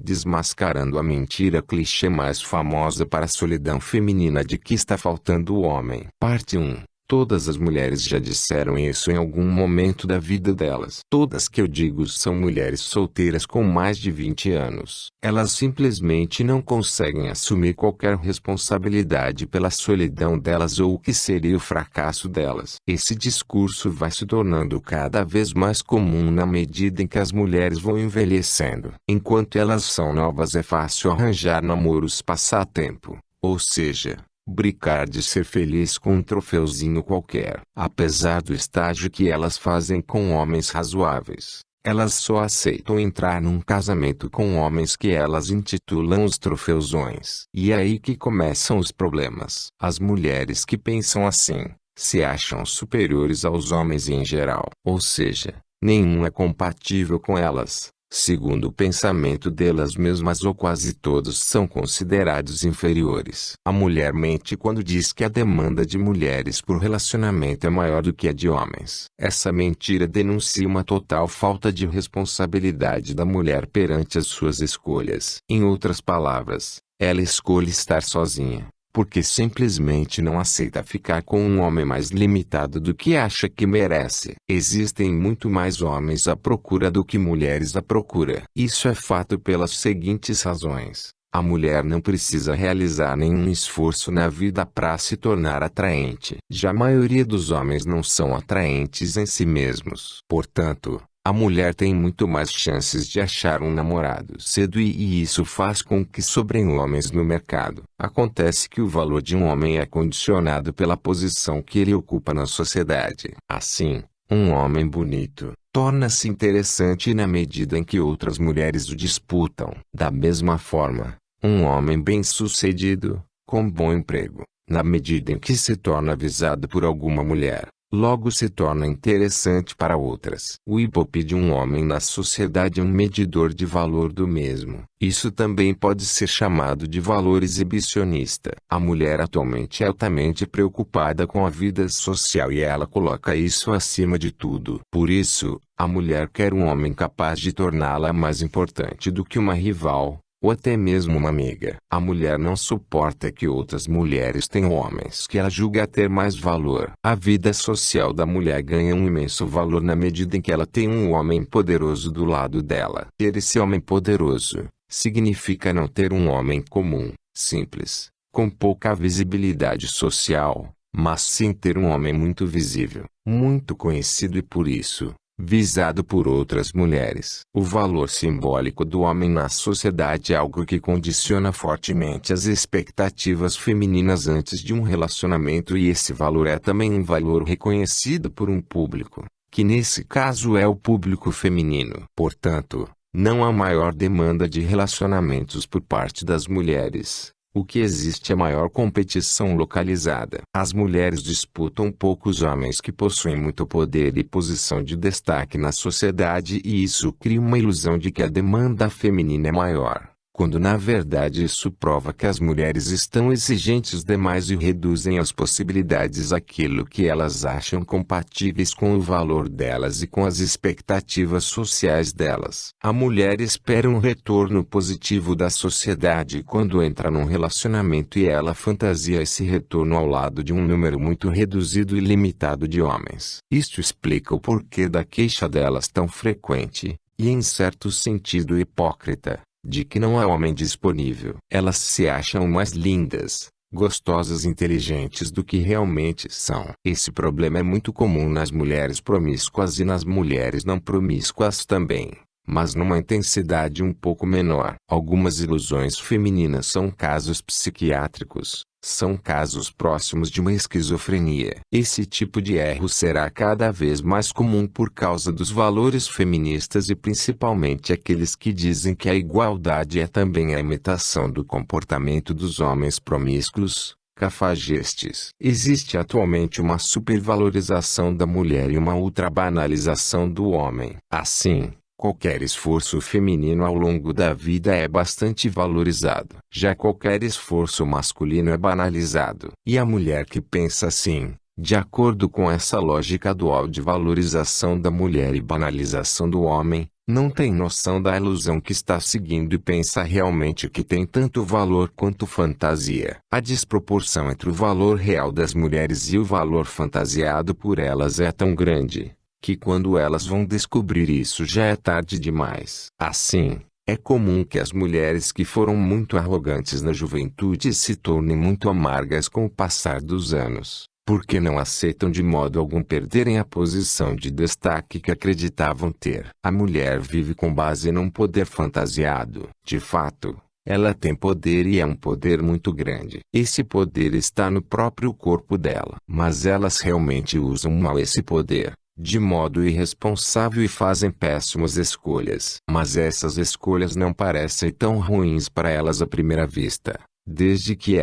desmascarando a mentira clichê mais famosa para a solidão feminina de que está faltando o homem. Parte 1. Todas as mulheres já disseram isso em algum momento da vida delas. Todas que eu digo são mulheres solteiras com mais de 20 anos. Elas simplesmente não conseguem assumir qualquer responsabilidade pela solidão delas ou o que seria o fracasso delas. Esse discurso vai se tornando cada vez mais comum na medida em que as mulheres vão envelhecendo. Enquanto elas são novas é fácil arranjar namoros passatempo, ou seja, brincar de ser feliz com um troféuzinho qualquer. Apesar do estágio que elas fazem com homens razoáveis, elas só aceitam entrar num casamento com homens que elas intitulam os troféuzões. E é aí que começam os problemas. As mulheres que pensam assim, se acham superiores aos homens em geral. Ou seja, nenhum é compatível com elas. Segundo o pensamento delas mesmas ou quase todos são considerados inferiores. A mulher mente quando diz que a demanda de mulheres por relacionamento é maior do que a de homens. Essa mentira denuncia uma total falta de responsabilidade da mulher perante as suas escolhas. Em outras palavras, ela escolhe estar sozinha, porque simplesmente não aceita ficar com um homem mais limitado do que acha que merece. Existem muito mais homens à procura do que mulheres à procura. Isso é fato pelas seguintes razões. A mulher não precisa realizar nenhum esforço na vida para se tornar atraente. Já a maioria dos homens não são atraentes em si mesmos. Portanto, a mulher tem muito mais chances de achar um namorado cedo e isso faz com que sobrem homens no mercado. Acontece que o valor de um homem é condicionado pela posição que ele ocupa na sociedade. Assim, um homem bonito torna-se interessante na medida em que outras mulheres o disputam. Da mesma forma, um homem bem-sucedido, com bom emprego, na medida em que se torna visado por alguma mulher, logo se torna interessante para outras. O ibope de um homem na sociedade é um medidor de valor do mesmo. Isso também pode ser chamado de valor exibicionista. A mulher atualmente é altamente preocupada com a vida social e ela coloca isso acima de tudo. Por isso, a mulher quer um homem capaz de torná-la mais importante do que uma rival, ou até mesmo uma amiga. A mulher não suporta que outras mulheres tenham homens que ela julga ter mais valor. A vida social da mulher ganha um imenso valor na medida em que ela tem um homem poderoso do lado dela. Ter esse homem poderoso significa não ter um homem comum, simples, com pouca visibilidade social, mas sim ter um homem muito visível, muito conhecido e por isso visado por outras mulheres. O valor simbólico do homem na sociedade é algo que condiciona fortemente as expectativas femininas antes de um relacionamento e esse valor é também um valor reconhecido por um público, que nesse caso é o público feminino. Portanto, não há maior demanda de relacionamentos por parte das mulheres. O que existe é maior competição localizada. As mulheres disputam poucos homens que possuem muito poder e posição de destaque na sociedade e isso cria uma ilusão de que a demanda feminina é maior, quando na verdade isso prova que as mulheres estão exigentes demais e reduzem as possibilidades aquilo que elas acham compatíveis com o valor delas e com as expectativas sociais delas. A mulher espera um retorno positivo da sociedade quando entra num relacionamento e ela fantasia esse retorno ao lado de um número muito reduzido e limitado de homens. Isto explica o porquê da queixa delas tão frequente, e em certo sentido hipócrita, de que não há homem disponível. Elas se acham mais lindas, gostosas e inteligentes do que realmente são. Esse problema é muito comum nas mulheres promíscuas e nas mulheres não promíscuas também, mas numa intensidade um pouco menor. Algumas ilusões femininas são casos psiquiátricos, são casos próximos de uma esquizofrenia. Esse tipo de erro será cada vez mais comum por causa dos valores feministas e principalmente aqueles que dizem que a igualdade é também a imitação do comportamento dos homens promíscuos, cafajestes. Existe atualmente uma supervalorização da mulher e uma ultrabanalização do homem. Assim, qualquer esforço feminino ao longo da vida é bastante valorizado. Já qualquer esforço masculino é banalizado. E a mulher que pensa assim, de acordo com essa lógica dual de valorização da mulher e banalização do homem, Não tem noção da ilusão que está seguindo e pensa realmente que tem tanto valor quanto fantasia. A desproporção entre o valor real das mulheres e o valor fantasiado por elas é tão grande, que quando elas vão descobrir isso já é tarde demais. Assim, é comum que as mulheres que foram muito arrogantes na juventude se tornem muito amargas com o passar dos anos, porque não aceitam de modo algum perderem a posição de destaque que acreditavam ter. A mulher vive com base num poder fantasiado. De fato, ela tem poder e é um poder muito grande. Esse poder está no próprio corpo dela. Mas elas realmente usam mal esse poder, de modo irresponsável, e fazem péssimas escolhas. Mas essas escolhas não parecem tão ruins para elas à primeira vista, desde que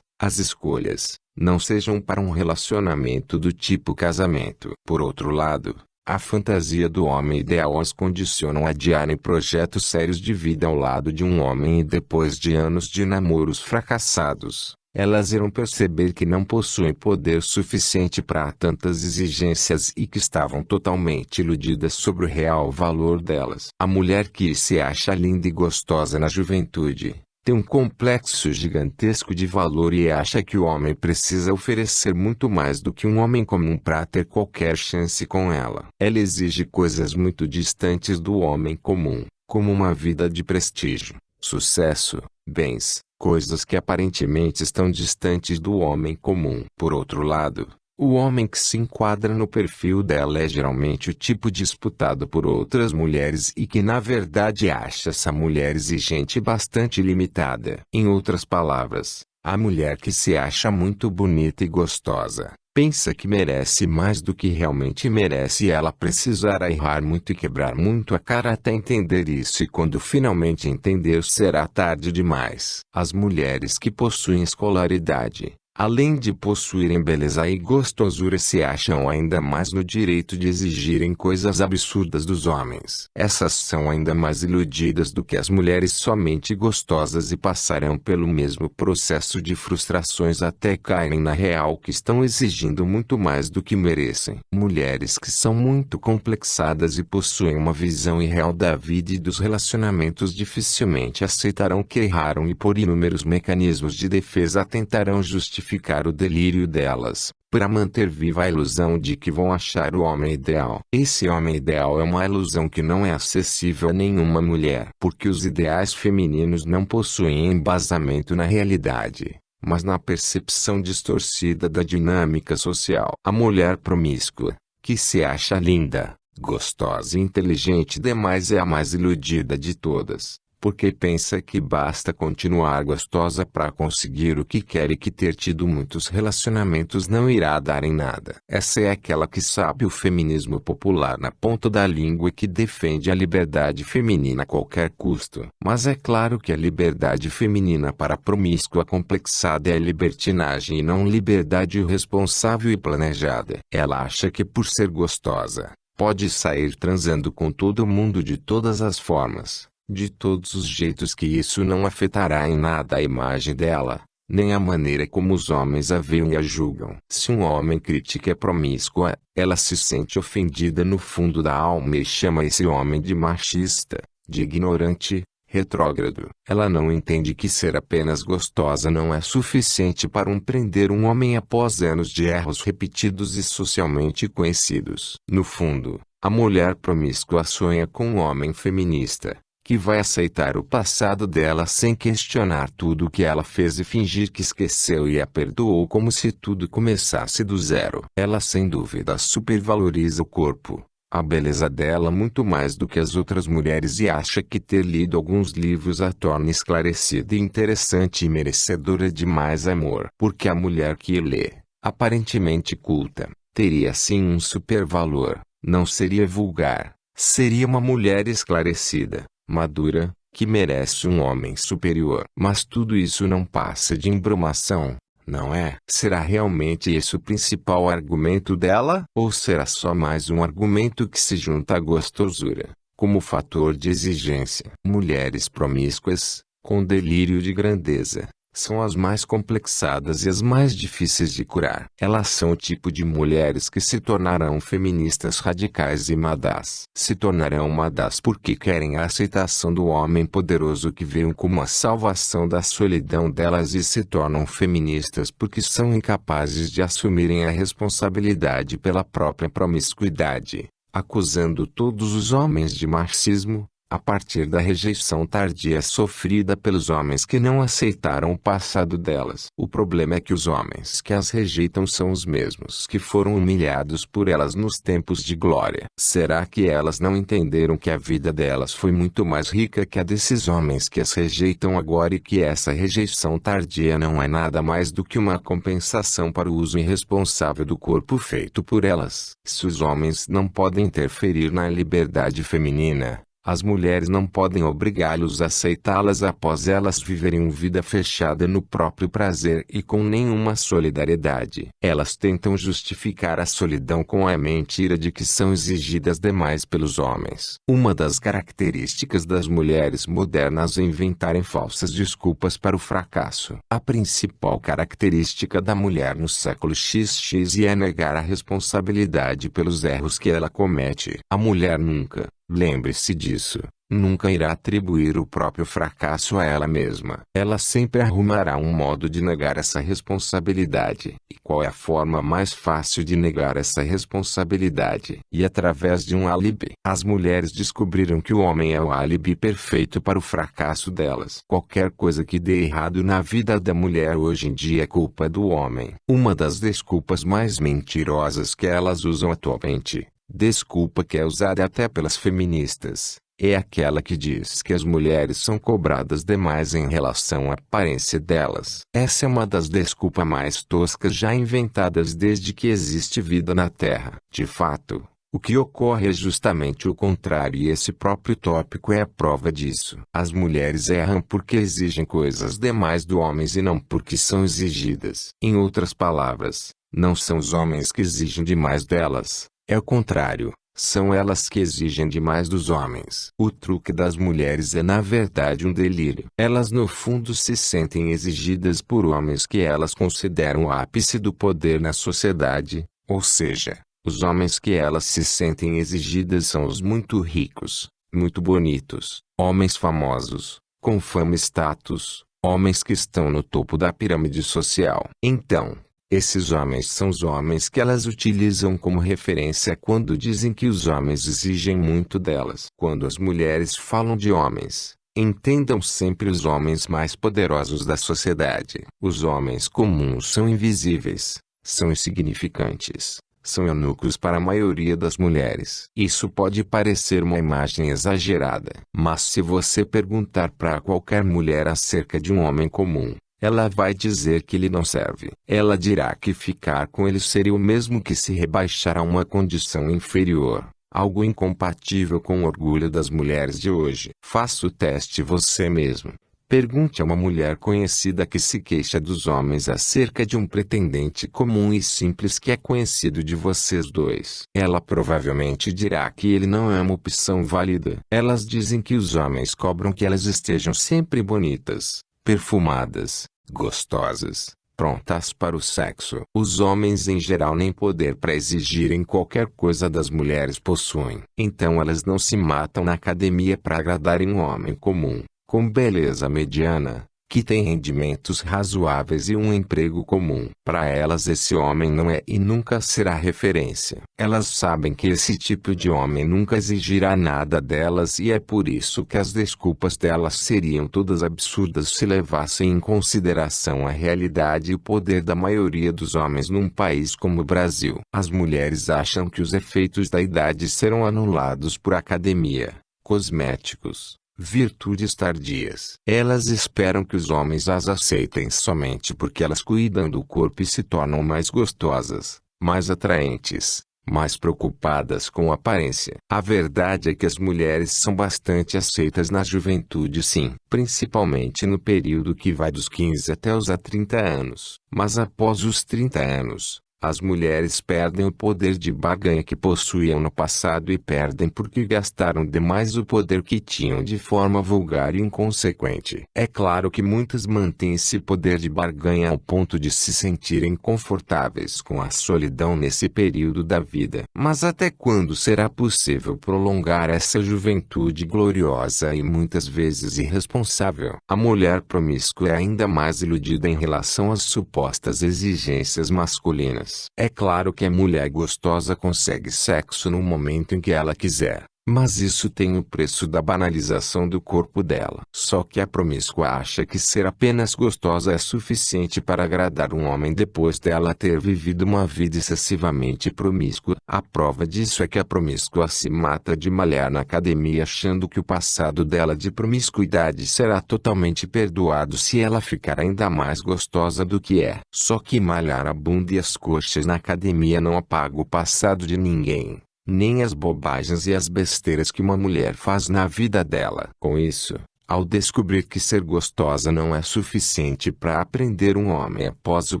as escolhas, não sejam para um relacionamento do tipo casamento. Por outro lado, a fantasia do homem ideal as condicionam a adiarem projetos sérios de vida ao lado de um homem, e depois de anos de namoros fracassados, elas irão perceber que não possuem poder suficiente para tantas exigências e que estavam totalmente iludidas sobre o real valor delas. A mulher que se acha linda e gostosa na juventude tem um complexo gigantesco de valor e acha que o homem precisa oferecer muito mais do que um homem comum para ter qualquer chance com ela. Ela exige coisas muito distantes do homem comum, como uma vida de prestígio, sucesso, bens, coisas que aparentemente estão distantes do homem comum. Por outro lado, o homem que se enquadra no perfil dela é geralmente o tipo disputado por outras mulheres e que na verdade acha essa mulher exigente e bastante limitada. Em outras palavras, a mulher que se acha muito bonita e gostosa, pensa que merece mais do que realmente merece, e ela precisará errar muito e quebrar muito a cara até entender isso, e quando finalmente entender será tarde demais. As mulheres que possuem escolaridade, além de possuírem beleza e gostosura, se acham ainda mais no direito de exigirem coisas absurdas dos homens. Essas são ainda mais iludidas do que as mulheres somente gostosas e passarão pelo mesmo processo de frustrações até caírem na real que estão exigindo muito mais do que merecem. Mulheres que são muito complexadas e possuem uma visão irreal da vida e dos relacionamentos dificilmente aceitarão que erraram e por inúmeros mecanismos de defesa tentarão justificar o delírio delas, para manter viva a ilusão de que vão achar o homem ideal. Esse homem ideal é uma ilusão que não é acessível a nenhuma mulher, porque os ideais femininos não possuem embasamento na realidade, mas na percepção distorcida da dinâmica social. A mulher promíscua, que se acha linda, gostosa e inteligente demais, é a mais iludida de todas, porque pensa que basta continuar gostosa para conseguir o que quer e que ter tido muitos relacionamentos não irá dar em nada. Essa é aquela que sabe o feminismo popular na ponta da língua e que defende a liberdade feminina a qualquer custo. Mas é claro que a liberdade feminina para a promíscua complexada é libertinagem e não liberdade irresponsável e planejada. Ela acha que por ser gostosa, pode sair transando com todo mundo de todas as formas, de todos os jeitos, que isso não afetará em nada a imagem dela, nem a maneira como os homens a veem e a julgam. Se um homem critica a promíscua, ela se sente ofendida no fundo da alma e chama esse homem de machista, de ignorante, retrógrado. Ela não entende que ser apenas gostosa não é suficiente para prender um homem após anos de erros repetidos e socialmente conhecidos. No fundo, a mulher promíscua sonha com um homem feminista, que vai aceitar o passado dela sem questionar tudo o que ela fez e fingir que esqueceu e a perdoou como se tudo começasse do zero. Ela sem dúvida supervaloriza o corpo, a beleza dela muito mais do que as outras mulheres, e acha que ter lido alguns livros a torna esclarecida e interessante e merecedora de mais amor. Porque a mulher que lê, aparentemente culta, teria sim um supervalor, não seria vulgar, seria uma mulher esclarecida, madura, que merece um homem superior. Mas tudo isso não passa de embromação, não é? Será realmente esse o principal argumento dela? Ou será só mais um argumento que se junta à gostosura, como fator de exigência? Mulheres promíscuas, com delírio de grandeza, São as mais complexadas e as mais difíceis de curar. Elas são o tipo de mulheres que se tornarão feministas radicais e madás. Se tornarão madás porque querem a aceitação do homem poderoso que veio como a salvação da solidão delas, e se tornam feministas porque são incapazes de assumirem a responsabilidade pela própria promiscuidade, acusando todos os homens de machismo, a partir da rejeição tardia sofrida pelos homens que não aceitaram o passado delas. O problema é que os homens que as rejeitam são os mesmos que foram humilhados por elas nos tempos de glória. Será que elas não entenderam que a vida delas foi muito mais rica que a desses homens que as rejeitam agora, e que essa rejeição tardia não é nada mais do que uma compensação para o uso irresponsável do corpo feito por elas? Se os homens não podem interferir na liberdade feminina, as mulheres não podem obrigá-los a aceitá-las após elas viverem uma vida fechada no próprio prazer e com nenhuma solidariedade. Elas tentam justificar a solidão com a mentira de que são exigidas demais pelos homens. Uma das características das mulheres modernas é inventarem falsas desculpas para o fracasso. A principal característica da mulher no século XX é negar a responsabilidade pelos erros que ela comete. A mulher nunca, lembre-se disso, nunca irá atribuir o próprio fracasso a ela mesma. Ela sempre arrumará um modo de negar essa responsabilidade. E qual é a forma mais fácil de negar essa responsabilidade? E através de um álibi. As mulheres descobriram que o homem é o álibi perfeito para o fracasso delas. Qualquer coisa que dê errado na vida da mulher hoje em dia é culpa do homem. Uma das desculpas mais mentirosas que elas usam atualmente, desculpa que é usada até pelas feministas, é aquela que diz que as mulheres são cobradas demais em relação à aparência delas. Essa é uma das desculpas mais toscas já inventadas desde que existe vida na Terra. De fato, o que ocorre é justamente o contrário, e esse próprio tópico é a prova disso. As mulheres erram porque exigem coisas demais dos homens e não porque são exigidas. Em outras palavras, não são os homens que exigem demais delas. É o contrário, são elas que exigem demais dos homens. O truque das mulheres é na verdade um delírio. Elas no fundo se sentem exigidas por homens que elas consideram o ápice do poder na sociedade, ou seja, os homens que elas se sentem exigidas são os muito ricos, muito bonitos, homens famosos, com fama e status, homens que estão no topo da pirâmide social. Então, esses homens são os homens que elas utilizam como referência quando dizem que os homens exigem muito delas. Quando as mulheres falam de homens, entendam sempre os homens mais poderosos da sociedade. Os homens comuns são invisíveis, são insignificantes, são eunucos para a maioria das mulheres. Isso pode parecer uma imagem exagerada, mas se você perguntar para qualquer mulher acerca de um homem comum, ela vai dizer que ele não serve. Ela dirá que ficar com ele seria o mesmo que se rebaixar a uma condição inferior, algo incompatível com o orgulho das mulheres de hoje. Faça o teste você mesmo. Pergunte a uma mulher conhecida que se queixa dos homens acerca de um pretendente comum e simples que é conhecido de vocês dois. Ela provavelmente dirá que ele não é uma opção válida. Elas dizem que os homens cobram que elas estejam sempre bonitas, perfumadas, gostosas, prontas para o sexo. Os homens em geral nem poder para exigirem qualquer coisa das mulheres possuem. Então elas não se matam na academia para agradarem um homem comum, com beleza mediana, que tem rendimentos razoáveis e um emprego comum. Para elas esse homem não é e nunca será referência. Elas sabem que esse tipo de homem nunca exigirá nada delas, e é por isso que as desculpas delas seriam todas absurdas se levassem em consideração a realidade e o poder da maioria dos homens num país como o Brasil. As mulheres acham que os efeitos da idade serão anulados por academia, cosméticos, virtudes tardias. Elas esperam que os homens as aceitem somente porque elas cuidam do corpo e se tornam mais gostosas, mais atraentes, mais preocupadas com a aparência. A verdade é que as mulheres são bastante aceitas na juventude, sim, principalmente no período que vai dos 15 até os 30 anos. Mas após os 30 anos, As mulheres perdem o poder de barganha que possuíam no passado e perdem porque gastaram demais o poder que tinham de forma vulgar e inconsequente. É claro que muitas mantêm esse poder de barganha ao ponto de se sentirem confortáveis com a solidão nesse período da vida. Mas até quando será possível prolongar essa juventude gloriosa e muitas vezes irresponsável? A mulher promíscua é ainda mais iludida em relação às supostas exigências masculinas. É claro que a mulher gostosa consegue sexo no momento em que ela quiser, mas isso tem o preço da banalização do corpo dela. Só que a promíscua acha que ser apenas gostosa é suficiente para agradar um homem depois dela ter vivido uma vida excessivamente promíscua. A prova disso é que a promíscua se mata de malhar na academia achando que o passado dela de promiscuidade será totalmente perdoado se ela ficar ainda mais gostosa do que é. Só que malhar a bunda e as coxas na academia não apaga o passado de ninguém, nem as bobagens e as besteiras que uma mulher faz na vida dela. Com isso, ao descobrir que ser gostosa não é suficiente para aprender um homem após o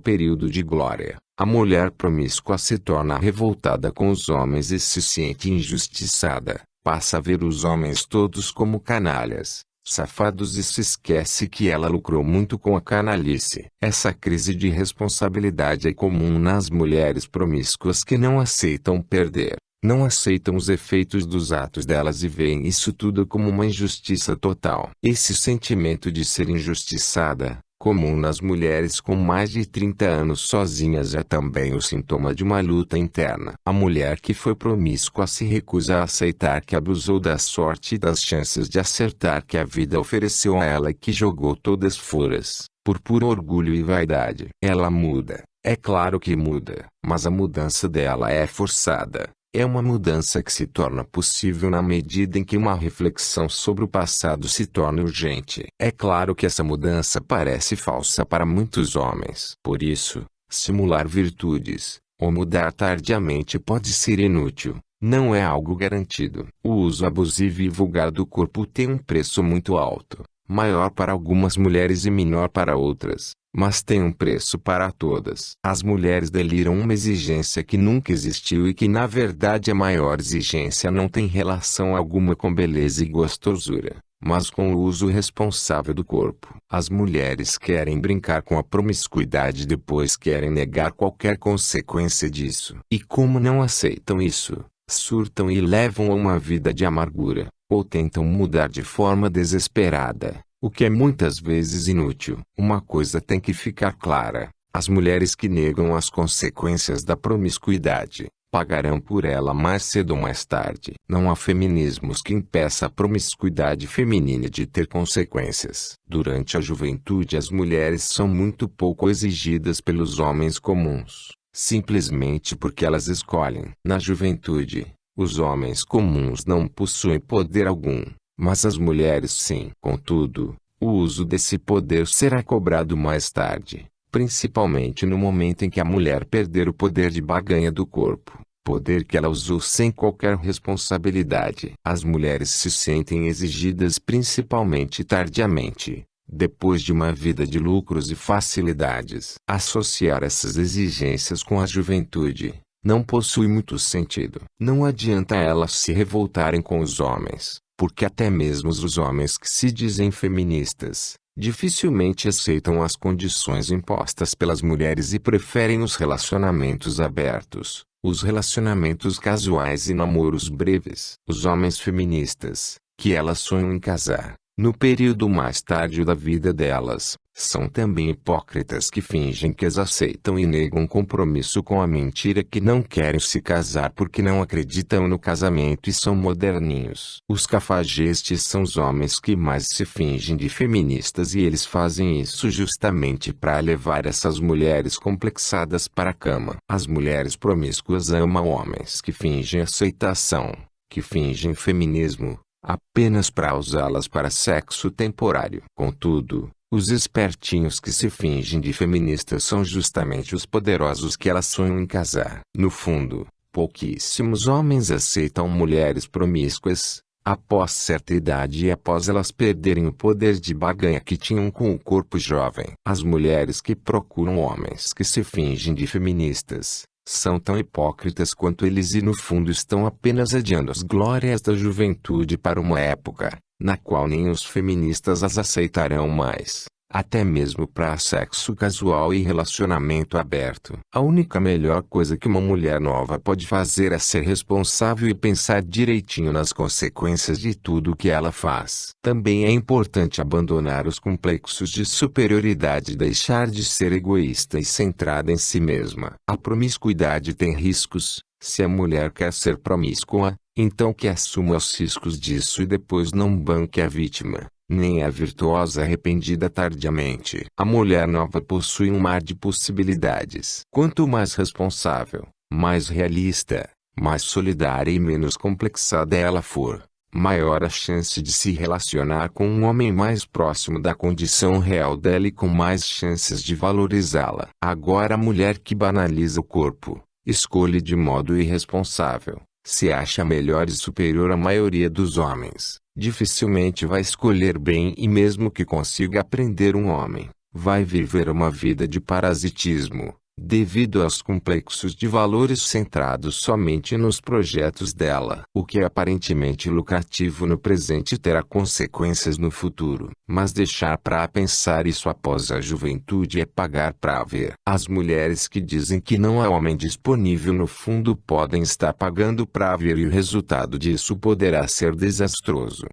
período de glória, a mulher promíscua se torna revoltada com os homens e se sente injustiçada. Passa a ver os homens todos como canalhas, safados e se esquece que ela lucrou muito com a canalice. Essa crise de responsabilidade é comum nas mulheres promíscuas que não aceitam perder. Não aceitam os efeitos dos atos delas e veem isso tudo como uma injustiça total. Esse sentimento de ser injustiçada, comum nas mulheres com mais de 30 anos sozinhas, é também o sintoma de uma luta interna. A mulher que foi promíscua se recusa a aceitar que abusou da sorte e das chances de acertar que a vida ofereceu a ela e que jogou todas fora, por puro orgulho e vaidade. Ela muda. É claro que muda, mas a mudança dela é forçada. É uma mudança que se torna possível na medida em que uma reflexão sobre o passado se torna urgente. É claro que essa mudança parece falsa para muitos homens. Por isso, simular virtudes, ou mudar tardiamente pode ser inútil. Não é algo garantido. O uso abusivo e vulgar do corpo tem um preço muito alto, maior para algumas mulheres e menor para outras, mas tem um preço para todas. As mulheres deliram uma exigência que nunca existiu e que na verdade a maior exigência não tem relação alguma com beleza e gostosura, mas com o uso responsável do corpo. As mulheres querem brincar com a promiscuidade e depois querem negar qualquer consequência disso. E como não aceitam isso, surtam e levam a uma vida de amargura, ou tentam mudar de forma desesperada, o que é muitas vezes inútil. Uma coisa tem que ficar clara: as mulheres que negam as consequências da promiscuidade, pagarão por ela mais cedo ou mais tarde. Não há feminismos que impeça a promiscuidade feminina de ter consequências. Durante a juventude as mulheres são muito pouco exigidas pelos homens comuns, simplesmente porque elas escolhem. Na juventude, os homens comuns não possuem poder algum, mas as mulheres sim. Contudo, o uso desse poder será cobrado mais tarde, principalmente no momento em que a mulher perder o poder de barganha do corpo, poder que ela usou sem qualquer responsabilidade. As mulheres se sentem exigidas principalmente tardiamente, depois de uma vida de lucros e facilidades. Associar essas exigências com a juventude não possui muito sentido. Não adianta elas se revoltarem com os homens, porque até mesmo os homens que se dizem feministas dificilmente aceitam as condições impostas pelas mulheres e preferem os relacionamentos abertos, os relacionamentos casuais e namoros breves. Os homens feministas, que elas sonham em casar, no período mais tardio da vida delas, são também hipócritas que fingem que as aceitam e negam compromisso com a mentira que não querem se casar porque não acreditam no casamento e são moderninhos. Os cafajestes são os homens que mais se fingem de feministas e eles fazem isso justamente para levar essas mulheres complexadas para a cama. As mulheres promíscuas amam homens que fingem aceitação, que fingem feminismo, apenas para usá-las para sexo temporário. Contudo, os espertinhos que se fingem de feministas são justamente os poderosos que elas sonham em casar. No fundo, pouquíssimos homens aceitam mulheres promíscuas, após certa idade e após elas perderem o poder de barganha que tinham com o corpo jovem. As mulheres que procuram homens que se fingem de feministas, São tão hipócritas quanto eles e no fundo estão apenas adiando as glórias da juventude para uma época, na qual nem os feministas as aceitarão mais, até mesmo para sexo casual e relacionamento aberto. A única melhor coisa que uma mulher nova pode fazer é ser responsável e pensar direitinho nas consequências de tudo o que ela faz. Também é importante abandonar os complexos de superioridade e deixar de ser egoísta e centrada em si mesma. A promiscuidade tem riscos. Se a mulher quer ser promíscua, então que assuma os riscos disso e depois não banque a vítima, nem a virtuosa arrependida tardiamente. A mulher nova possui um mar de possibilidades. Quanto mais responsável, mais realista, mais solidária e menos complexada ela for, maior a chance de se relacionar com um homem mais próximo da condição real dela e com mais chances de valorizá-la. Agora a mulher que banaliza o corpo, escolhe de modo irresponsável, se acha melhor e superior à maioria dos homens, dificilmente vai escolher bem e mesmo que consiga aprender um homem, vai viver uma vida de parasitismo, devido aos complexos de valores centrados somente nos projetos dela. O que é aparentemente lucrativo no presente terá consequências no futuro. Mas deixar para pensar isso após a juventude é pagar para ver. As mulheres que dizem que não há homem disponível no fundo podem estar pagando para ver e o resultado disso poderá ser desastroso.